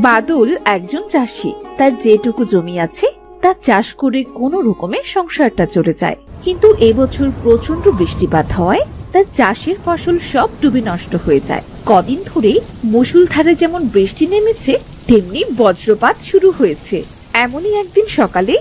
বাদল একজন চাষি। তার যেটুকু জমি আছে তা চাষ করে কোনো রকমে সংসারটা চলে যায়। কিন্তু এবছর প্রচন্ড বৃষ্টিপাত হওয়ায় তার চাষের ফসল সব ডুবে নষ্ট হয়ে যায়। কদিন ধরে মুষলধারে যেমন বৃষ্টি নেমেছে তেমনি বজ্রপাত শুরু হয়েছে। এমনই একদিন সকালে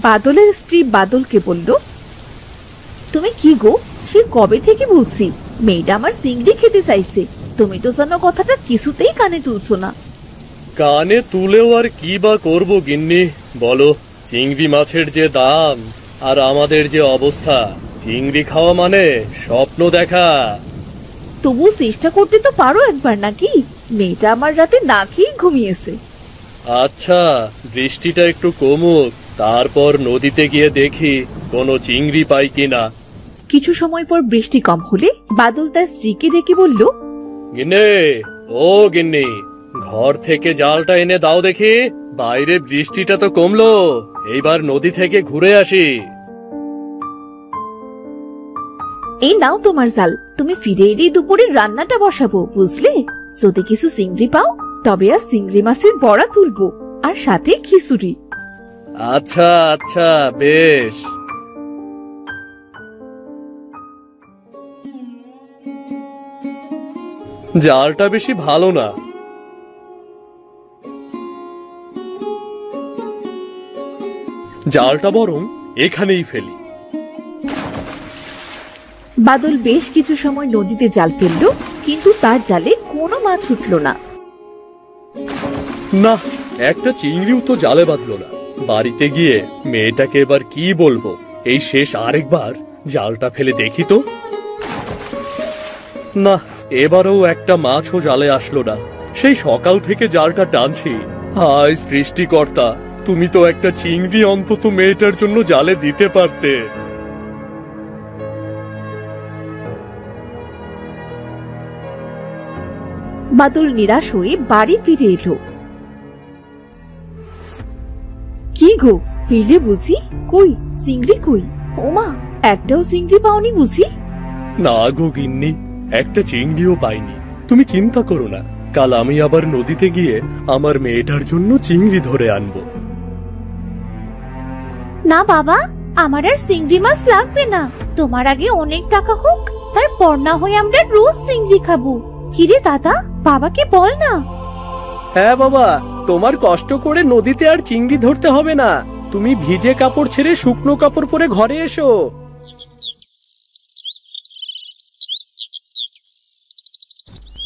বাদলের স্ত্রী বাদলকে বলল, তুমি কি গো, সে কবে থেকে বলছি মেয়েটা আমার চিংড়ি খেতে চাইছে, তুমি তো যেন কথাটা কিছুতেই কানে তুলছো না। কানে তুলেও আর কি বা করবো গিন্নি বলো, চিংড়ি মাছের যে দাম আর আমাদের যে অবস্থা, চিংড়ি খাওয়া মানে স্বপ্ন দেখা। তবু চেষ্টা করতে তো পারো একবার নাকি? মেয়েটা আমার রাতে না খেয়ে ঘুমিয়েছে। আচ্ছা, বৃষ্টিটা একটু কমুক, তারপর নদীতে গিয়ে দেখি কোনো চিংড়ি পাই কিনা। কিছু সময় পর বৃষ্টি কম হলে বাদল তার স্ত্রীকে ডেকে বলল, গিন্নি, ও গিন্নি, ঘর থেকে জালটা এনে দাও দেখি। বাইরে বৃষ্টিটা তো কমলো, এইবার নদী থেকে ঘুরে আসি। এই নাও তোমার জাল, তুমি ফিরে এলেই দুপুরে রান্নাটা বসাবো, বুঝলে? যদি কিছু চিংড়ি পাও তবে আর চিংড়ি মাছের বড়া তুলবো, আর সাথে খিচুড়ি। আচ্ছা আচ্ছা, বেশ। জালটা বেশি ভালো না। জালটা বরং এখানেই ফেলি। বাদল বেশ কিছু সময় নদীতে জাল ফেলল, কিন্তু তার জালে কোনো মাছ উঠল না। না, একটা চিংড়িও তো জালে বাঁধলো না। বাড়িতে গিয়ে মেয়েটাকে এবার কি বলবো? এই শেষ আরেকবার জালটা ফেলে দেখি তো। না, এবারও একটা মাছও জালে আসলো না। সেই সকাল থেকে জালটা টানছি। হায় সৃষ্টিকর্তা, তুমি তো একটা চিংড়ি অন্তত মেয়েটার জন্য জালে দিতে পারতে। বাদল নিরাশ হয়ে বাড়ি ফিরে এলো। কি গো, ফিরলে বুঝি? কই চিংড়ি কই? ওমা, একটাও চিংড়ি পাওনি বুঝি? না গো গিন্নি, একটা চিংড়িও পাইনি। তুমি চিন্তা করো না, কাল আমি আবার নদীতে গিয়ে আমার মেয়েটার জন্য চিংড়ি ধরে আনবো। না বাবা, আমার আর চিংড়ি মাছ লাগবে না। তোমার আগে অনেক টাকা হোক, তারপর না হয় আমরা রোজ চিংড়ি খাবো। কিরে দাদা, বাবাকে বল না। হ্যাঁ বাবা, তোমার কষ্ট করে নদীতে আর চিংড়ি ধরতে হবে না। তুমি ভিজে কাপড় ছেড়ে শুকনো কাপড় পরে ঘরে এসো।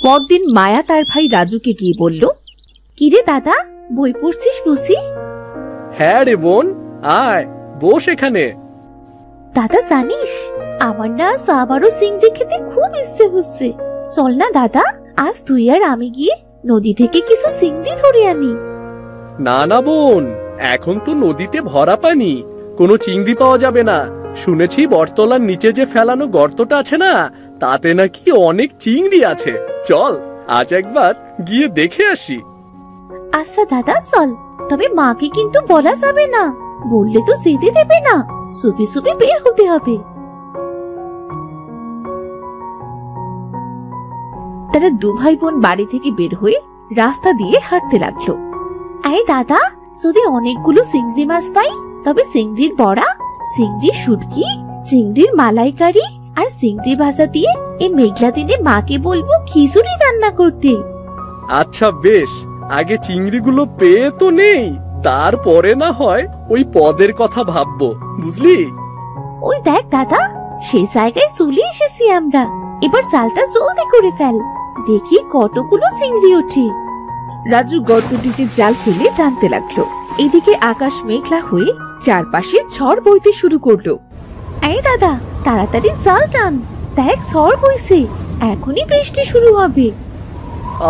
পরদিন মায়া তার ভাই রাজুকে গিয়ে বলল, কিরে দাদা, বই পড়ছিস বুঝি? হ্যাঁ রে বোন, আয় বস এখানে। দাদা জানিস, আমার না আবারও চিংড়ি খেতে খুব ইচ্ছে হচ্ছে। চল না দাদা, আজ তুই আর আমি গিয়ে নদী থেকে কিছু চিংড়ি ধরে আনি। না না বোন, এখন তো নদীতে ভরা পানি, কোনো চিংড়ি পাওয়া যাবে না। শুনেছি বটতলার নিচে যে ফেলানো গর্তটা আছে না, তাতে নাকি অনেক চিংড়ি আছে। চল আজ একবার গিয়ে দেখে আসি। আচ্ছা দাদা চল, তবে মাকে কিন্তু বলা যাবে না, বললে তো যেতে দেবে না। চুপি চুপি বের হতে হবে। তারা দু ভাই বোন বাড়ি থেকে বের হয়ে রাস্তা দিয়ে হাঁটতে লাগলো। এই দাদা, যদি অনেকগুলো চিংড়ি মাছ পাই তবে চিংড়ির বড়া, চিংড়ির শুটকি, চিংড়ির মালাইকারি আর চিংড়ি ভাজা দিয়ে এই মেঘলা দিনে মাকে বলবো খিচুড়ি রান্না করতে। আচ্ছা বেশ, আগে চিংড়িগুলো পেয়ে তো নেই, তারপরে না হয় ওই পদের কথা ভাববো, বুঝলি? ওই দেখ দাদা, সেই জায়গায় চলে এসেছি আমরা। এবার জালটা জলদি করে ফেল, দেখি কতগুলো চিংড়ি ওঠে। রাজু গর্তটিতে জাল ফেলে টানতে লাগলো। এদিকে আকাশ মেঘলা হয়ে চারপাশে ঝড় বইতে শুরু করলো। এই দাদা, তাড়াতাড়ি জাল টান, দেখ ঝড় বইছে, এখনই বৃষ্টি শুরু হবে।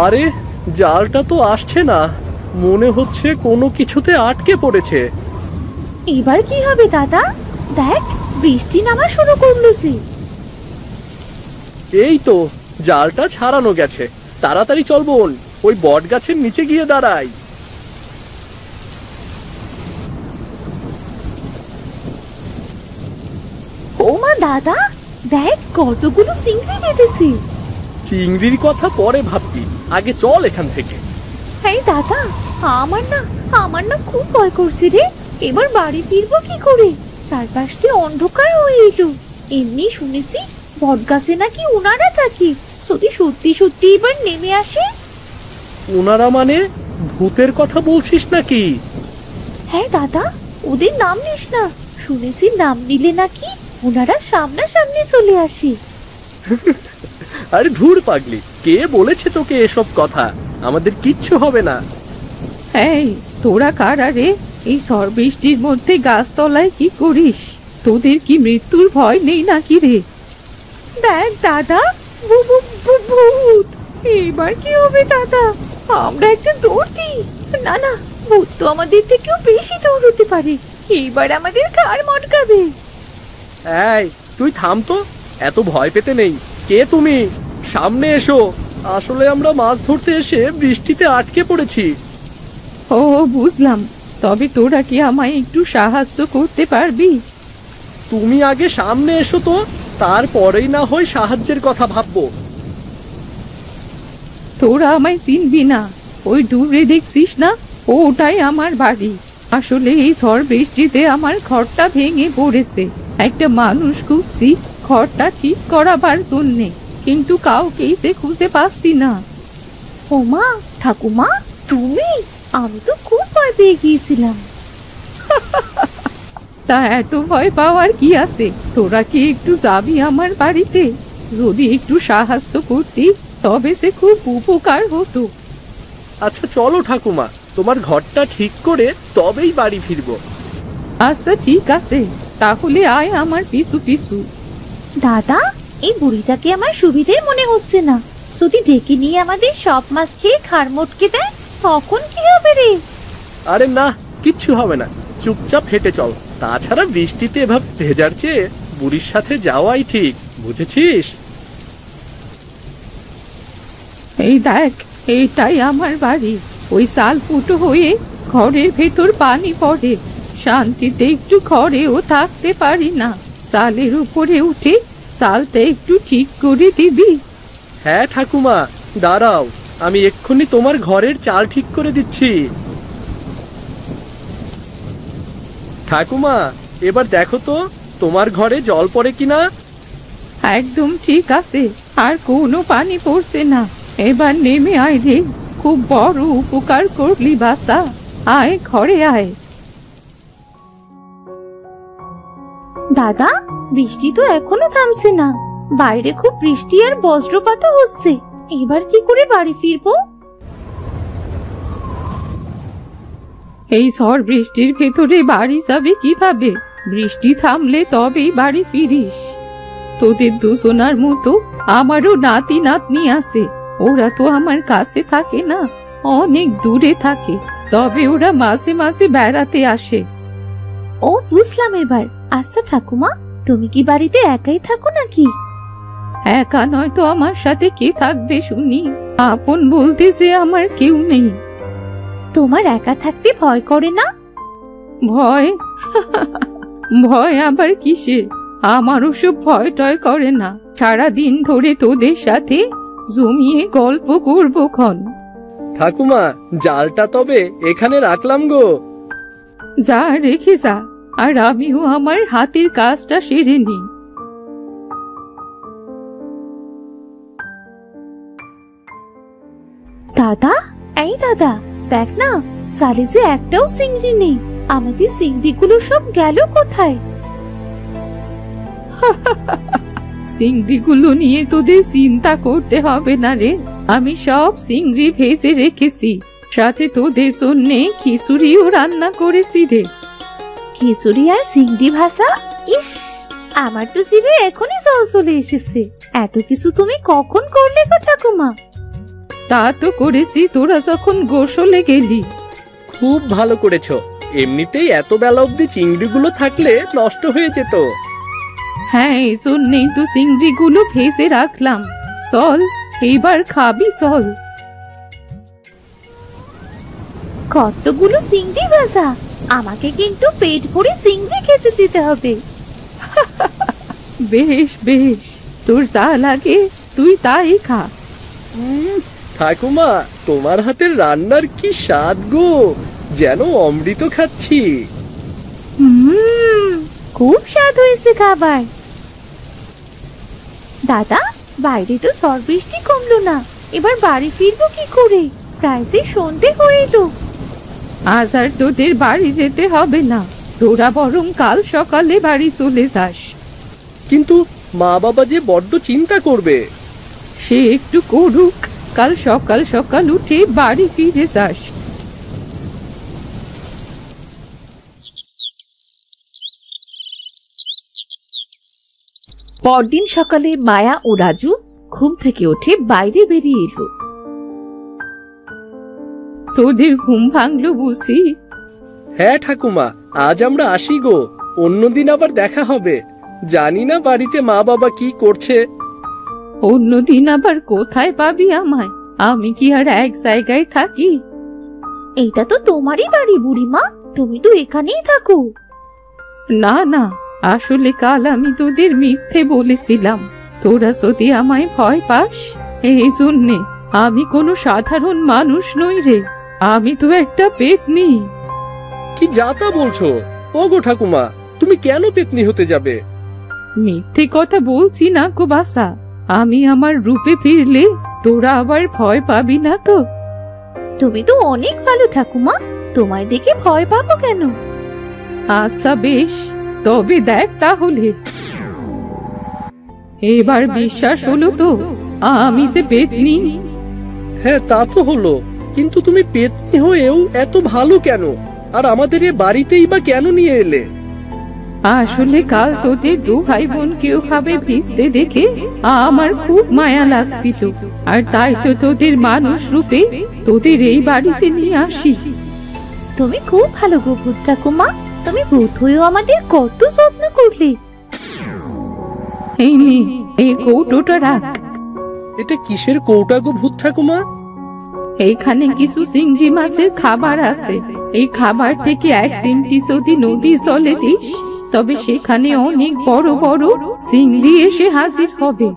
আরে জালটা তো আসছে না, মনে হচ্ছে কোনো কিছুতে আটকে পড়েছে। এবার কি হবে দাদা? দেখ বৃষ্টি নামা শুরু করলো যে। এই তো জালটা ছাড়ানো গেছে, তাড়াতাড়ি চল বোন, ওই বট গাছের নিচে গিয়ে দাঁড়াই। ও মা দাদা, দেখ কতগুলো চিংড়ি বেঁধেছে। চিংড়ির কথা পরে ভাববি, আগে চল এখান থেকে। এই দাদা, আমার না আমার না খুব ভয় করছে রে। এবার বাড়ি ফিরবো কি করে? চারপাশ দিয়ে অন্ধকার হয়ে এলো। এমনি শুনেছি বটগাছে নাকি ওনারা থাকে। যদি সত্যি সত্যি এবার নেমে আসে। ওনারা মানে ভূতের কথা বলছিস নাকি? হ্যাঁ দাদা, ওদের নাম নিস না। শুনেছি নাম নিলে নাকি ওনারা সামনাসামনি চলে আসে। আরে ধুর পাগলি, কে বলেছে তোকে এসব কথা? আমাদের কিচ্ছু হবে না। এই তোরা কারা রে? এই ঝড় বৃষ্টির মধ্যে গাছতলায় কি করিস? তোদের কি মৃত্যুর ভয় নেই নাকি রে? দেখ দাদা, ভূত। এবার কি হবে দাদা? আমরা একটা দৌড় দিই। না না, ভূত তো আমাদের থেকেও বেশি দৌড়তে পারে। এবার আমাদের ঘাড় মটকাবে। এই তুই থাম তো, এত ভয় পেতে নেই। কে তুমি? সামনে এসো। আসলে আমরা মাছ ধরতে এসে বৃষ্টিতে আটকে পড়েছি। ও বুঝলাম। তবে তোরা কি আমায় একটু সাহায্য করতে পারবি? তুমি আগে সামনে এসো তো, তারপরেই না হয় সাহায্যের কথা ভাববো। তোরা আমায় চিনবি না। ওই দূরে দেখছিস না, ওটাই আমার বাড়ি। আসলে এই ঝড় বৃষ্টিতে আমার ঘরটা ভেঙে পড়েছে। একটা মানুষ খুঁজছি ঘরটা ঠিক করাবার জন্যে, কিন্তু কাউকেই সে খুঁজে পাচ্ছি না। ওমা, ঠাকুমা তুমি? আমি তো খুব ভয় পেয়ে গিয়েছিলাম। তা এত ভয় পাওয়ার কি আছে? তোরা কি একটু যাবি আমার বাড়িতে? যদি একটু সাহায্য করতি তবে সে খুব উপকার হতো। আচ্ছা চলো ঠাকুমা, তোমার ঘরটা ঠিক করে তবেই বাড়ি ফিরবো। আচ্ছা ঠিক আছে, তাহলে আয় আমার পিছু পিছু। দাদা, এই বুড়িটাকে আমার সুবিধে মনে হচ্ছে না। যদি ডেকে নিয়ে আমাদের সব মাছ খেয়ে ঘাড় মটকে দেয় তখন কি হবে রে? আরে না, কিচ্ছু হবে না। চুপচাপ হেঁটে চল। তাছাড়া বৃষ্টিতে এভাবে ভেজার চেয়ে বুড়ির সাথে যাওয়াই ঠিক, বুঝেছিস? এই দেখ, এইটাই আমার বাড়ি। ওই চাল ফুটো হয়ে ঘরের ভেতর পানি পড়ে। শান্তিতে একটু ঘরেও থাকতে পারি না। চালের উপরে উঠে চালটা একটু ঠিক করে দিবি? হ্যাঁ ঠাকুমা, দাঁড়াও, আমি এক্ষুনি তোমার ঘরের চাল ঠিক করে দিচ্ছি। ঠাকুমা, এবার দেখো তো তোমার ঘরে জল পড়ে কিনা। একদম ঠিক আছে, আর কোনো পানি পড়ছে না। এবার নেমে আয় রে, খুব বড় উপকার করলি বাসা। আয় ঘরে আয়। দাদা, বৃষ্টি তো এখনো থামছে না। বাইরে খুব বৃষ্টি আর বজ্রপাতও হচ্ছে। এবার কি করে বাড়ি ফিরবো? এই ঝড় বৃষ্টির ভেতরে বাড়ি যাবে কিভাবে? বৃষ্টি থামলে তবেই বাড়ি ফিরিস। তোদের দুজনার মতো আমারও নাতি নাতনি আছে। ওরা তো আমার কাছে থাকে না, অনেক দূরে থাকে। তবে ওরা মাঝে মাঝে বেড়াতে আসে। ও বুঝলাম এবার। আচ্ছা ঠাকুমা, তুমি কি বাড়িতে একাই থাকো নাকি? একা নয় তো আমার সাথে কে থাকবে শুনি? আপন বলতে যে আমার কেউ নেই। তোমার একা থাকতে ভয় করে না? ভয়? ভয় আবার কিসের? আমার ওসব ভয় টয় করে না। সারাদিন ধরে তোদের সাথে জমিয়ে গল্প করবো ক্ষণ। ঠাকুমা, জালটা তবে এখানে রাখলাম গো। যা রেখে যা, আর আমিও আমার হাতের কাজটা সেরে নিই। দাদা, এই দাদা, দেখ না, চালে যে একটাও চিংড়ি নেই। আমাদের চিংড়িগুলো সব গেল কোথায়? চিংড়িগুলো নিয়ে তোদের চিন্তা করতে হবে না রে। আমি সব চিংড়ি ভেজে রেখেছি, সাথে তোদের জন্যে খিচুড়িও রান্না করেছি রে। খিচুড়ি আর চিংড়ি ভাজা? ইস, আমার তো জিভে এখনই জল চলে এসেছে। এত কিছু তুমি কখন করলে গো ঠাকুমা? তা তো করেছি তোরা যখন গোসলে গেলি। খুব ভালো করেছো। এমনিতেই এত বেলা অবধি চিংড়িগুলো থাকলে নষ্ট হয়ে যেত। হ্যাঁ, এই জন্যেই তো চিংড়িগুলো ভেজে রাখলাম। চল, এইবার খাবি চল। কতগুলো চিংড়ি ভাজা! আমাকে কিন্তু পেট ভরে চিংড়ি খেতে দিতে হবে। বেশ বেশ, তোর যা লাগে তুই তাই খা। ঠাকুমা, তোমার হাতের রান্নার কি স্বাদ গো, যেন অমৃত খাচ্ছি। খুব স্বাদ হয়েছে খাবার। দাদা, বাইরে তো ঝড় বৃষ্টি কমলো না, এবার বাড়ি ফিরবো কি করে? প্রায় যে সন্ধে হয়ে এলো। আজ আর তোদের বাড়ি যেতে হবে না, তোরা বরং কাল সকালে বাড়ি চলে যাস। কিন্তু মা বাবা যে বড্ড চিন্তা করবে। সে একটু করুক, কাল সকাল সকাল উঠে বাড়ি ফিরে যাস। পরদিন সকালে মায়া ও রাজু ঘুম থেকে উঠে বাইরে বেরিয়ে এলো। তোদের ঘুম ভাঙলো বুঝি? হ্যাঁ ঠাকুমা, আজ আমরা আসি গো, অন্যদিন আবার দেখা হবে। জানি না বাড়িতে মা বাবা কি করছে। অন্যদিন আবার কোথায় পাবি আমায়? আমি কি আর এক জায়গায় থাকি? এইটা তো তোমারই বাড়ি বুড়িমা, তুমি তো এখানেই থাকো। না না, আসলে কাল আমি তোদের মিথ্যে বলেছিলাম। তোরা যদি আমায় ভয় পাস, এই জন্যে। আমি কোনো সাধারণ মানুষ নই রে, আমি তো একটা পেতনি। কি যাতা বলছো? ওগো ঠাকুমা, তুমি কেন পেতনি হতে যাবে? মিথ্যে কথা বলছি না গো বাসা। আমি আমার রূপে ফিরলে তোরা আবার ভয় পাবি না তো? তুমি তো অনেক ভালো ঠাকুমা, তোমায় দেখে ভয় পাবো কেন? আচ্ছা বেশ, তবে দেখ তাহলে। এবার বিশ্বাস হলো তো আমি যে পেতনি? হ্যাঁ, তা তো হলো, কিন্তু তুমি পেতনি হয়েও এত ভালো কেন? আর আমাদের এ বাড়িতেই বা কেন নিয়ে এলে? আসলে কাল তোদের দু ভাই বোনকে ওভাবে ভিজতে দেখে আমার খুব মায়া লাগছিল, আর তাই তো তোদের মানুষ রূপে তোদের এই বাড়িতে নিয়ে আসি। তুমি খুব ভালো গো ভূত ঠাকুমা, তুমি ভূত হয়েও আমাদের কত যত্ন করলে। এই নে, এই কৌটোটা রাখ। এটা কিসের কৌটা গো ভূত ঠাকুমা? এইখানে কিছু চিংড়ি মাছের খাবার আছে। এই খাবার থেকে এক চিমটি যদি নদীর জলে দিস, তবে সেখানে অনেক বড় বড় চিংড়ি এসে হাজির হবে।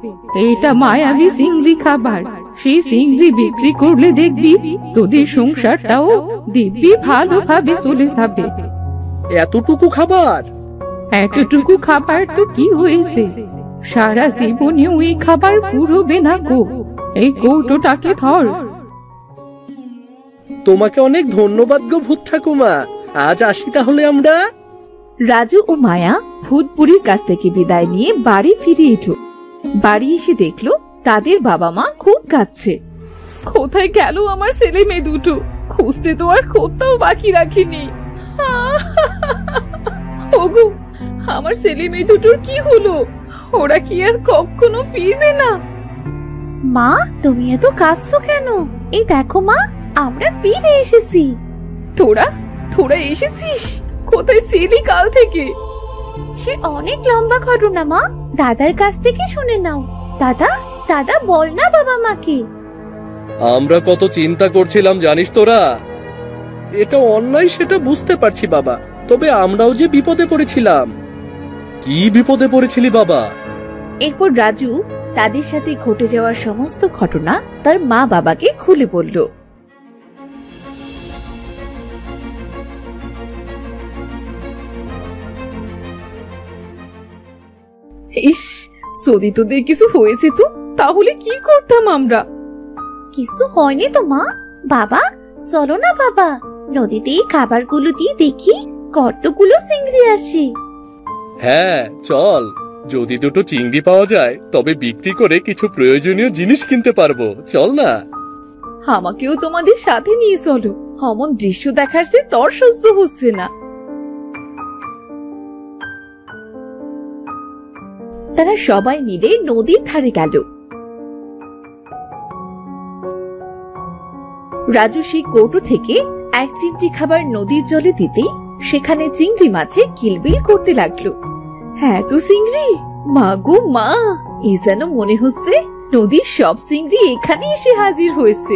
এটা মায়াবী চিংড়ি খাবার। সেই চিংড়ি বিক্রি করলে দেখবি তোদের সংসারটাও দিব্যি ভালোভাবে চলে যাবে। এতটুকু খাবার? এতটুকু খাবার তো কি হয়েছে, সারা জীবনেও এই খাবার ফুরোবে না গো। এই কৌটোটাকে ধর। তোমাকে অনেক ধন্যবাদ গো ভূত ঠাকুমা, আজ আসি তাহলে আমরা। রাজু ও মায়া ভূতপুরীর কাছ থেকে বিদায় নিয়ে বাড়ি ফিরে এলো। বাড়ি এসে দেখলো তাদের বাবা মা খুব কাঁদছে। কোথায় গেল আমার ছেলে মেয়ে দুটো? খুঁজতে তো আর কোথাও বাকি রাখিনি। ওগো, আমার ছেলে মেয়ে দুটোর কি হলো? ওরা কি আর কখনো ফিরবে না? মা, তুমি এত কাঁদছো কেন? এই দেখো মা, আমরা ফিরে এসেছি। তোরা তোরা এসেছিস? কোথায় ছিলি কাল থেকে? সে অনেক লম্বা ঘটনা মা, দাদার কাছ থেকে শুনে নাও। দাদা, দাদা বল না বাবা মাকে। আমরা কত চিন্তা করছিলাম জানিস তোরা? এটা অন্যায় সেটা বুঝতে পারছি বাবা, তবে আমরাও যে বিপদে পড়েছিলাম। কি বিপদে পড়েছিলি বাবা? এরপর রাজু তাদের সাথে ঘটে যাওয়া সমস্ত ঘটনা তার মা বাবাকে খুলে বলল। ইস, যদি তোদের কিছু হয়েছে তো তাহলে কি করতাম আমরা? কিছু হয়নি তো মা। বাবা, চলো না বাবা, নদীতে এই খাবারগুলো দিয়ে দেখি কতগুলো চিংড়ি আসে। হ্যাঁ চল, যদি দুটো চিংড়ি পাওয়া যায় তবে বিক্রি করে কিছু প্রয়োজনীয় জিনিস কিনতে পারবো। চল না। আমাকেও তোমাদের সাথে নিয়ে চলো, অমন দৃশ্য দেখার সে তর সহ্য হচ্ছে না। তারা সবাই মিলে নদীর ধারে গেল। রাজু সেই কৌটো থেকে এক চিমটি খাবার নদীর জলে দিতেই সেখানে চিংড়ি মাছে কিলবিল করতে লাগলো। হ্যাঁ তো চিংড়ি, মা গো মা, এ যেন মনে হচ্ছে নদীর সব চিংড়ি এখানে এসে হাজির হয়েছে।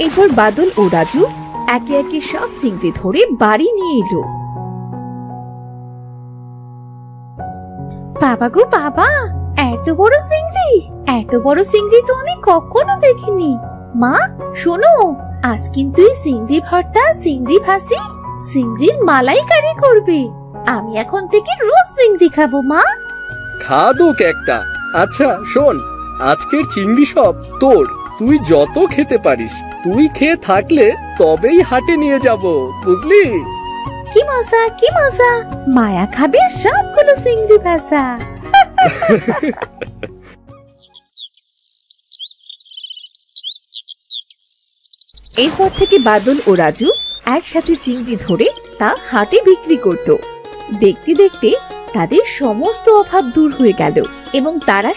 এরপর বাদল ও রাজু একে একে সব চিংড়ি ধরে বাড়ি নিয়ে এলো। বাবা গো বাবা, এত বড় চিংড়ি, এত বড় চিংড়ি তো আমি কখনো দেখিনি। মা শোনো, আজ কিন্তু এই চিংড়ি ভর্তা, চিংড়ি ভাজি, চিংড়ির মালাইকারি করবে। আমি এখন থেকে রোজ চিংড়ি খাবো মা। খাদুক একটা। আচ্ছা শোন, আজকের চিংড়ি সব তোর, তুই যত খেতে পারিস। তুই খেয়ে থাকলে তবেই হাটে নিয়ে যাব, বুঝলি? কি মজা, কি মজা, মায়া খাবে সবগুলো চিংড়ি ভাজা। এরপর থেকে বাদল ও রাজু একসাথে চিংড়ি ধরে তা হাটে বিক্রি করত। দেখতে দেখতে তাদের সমস্ত অভাব দূর হয়ে গেল এবং তারা